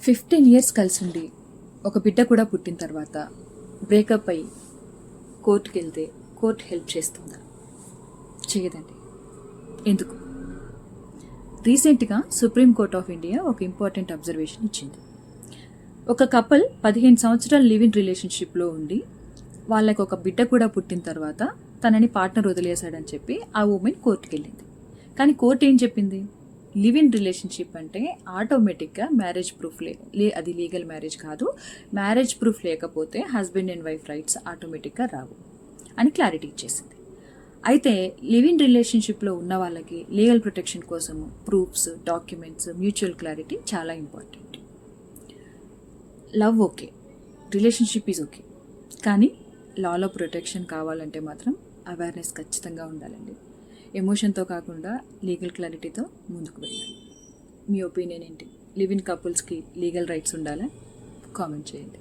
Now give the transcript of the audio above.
15 years కలిసి ఒక బిడ్డ కూడా పుట్టిన తర్వాత బ్రేకప్ అయ్యి కోర్టుకి వెళ్తే కోర్టు హెల్ప్ చేస్తుందా? చేయదండి. ఎందుకు? రీసెంట్గా సుప్రీంకోర్ట్ ఆఫ్ ఇండియా ఒక ఇంపార్టెంట్ అబ్జర్వేషన్ ఇచ్చింది. ఒక కపుల్ 15 సంవత్సరాల లివ్ ఇన్ రిలేషన్షిప్లో ఉండి వాళ్ళకి ఒక బిడ్డ కూడా పుట్టిన తర్వాత తనని పార్ట్నర్ వదిలేశాడని చెప్పి ఆ ఉమెన్ కోర్టుకి వెళ్ళింది. కానీ కోర్టు ఏం చెప్పింది? లివ్ ఇన్ రిలేషన్షిప్ అంటే ఆటోమేటిక్గా మ్యారేజ్ ప్రూఫ్ అది లీగల్ మ్యారేజ్ కాదు, మ్యారేజ్ ప్రూఫ్ లేకపోతే హస్బెండ్ అండ్ వైఫ్ రైట్స్ ఆటోమేటిక్గా రావు అని క్లారిటీ ఇచ్చేసింది. అయితే లివ్ ఇన్ రిలేషన్షిప్లో ఉన్న వాళ్ళకి లీగల్ ప్రొటెక్షన్ కోసము ప్రూఫ్స్, డాక్యుమెంట్స్, మ్యూచువల్ క్లారిటీ చాలా important. Love okay, relationship is okay, కానీ లాలో ప్రొటెక్షన్ కావాలంటే మాత్రం అవేర్నెస్ ఖచ్చితంగా ఉండాలండి. ఎమోషన్తో కాకుండా లీగల్ క్లారిటీతో ముందుకు వెళ్ళాలి. మీ ఒపీనియన్ ఏంటి? లివ్ ఇన్ కపుల్స్కి లీగల్ రైట్స్ ఉండాలా? కామెంట్ చేయండి.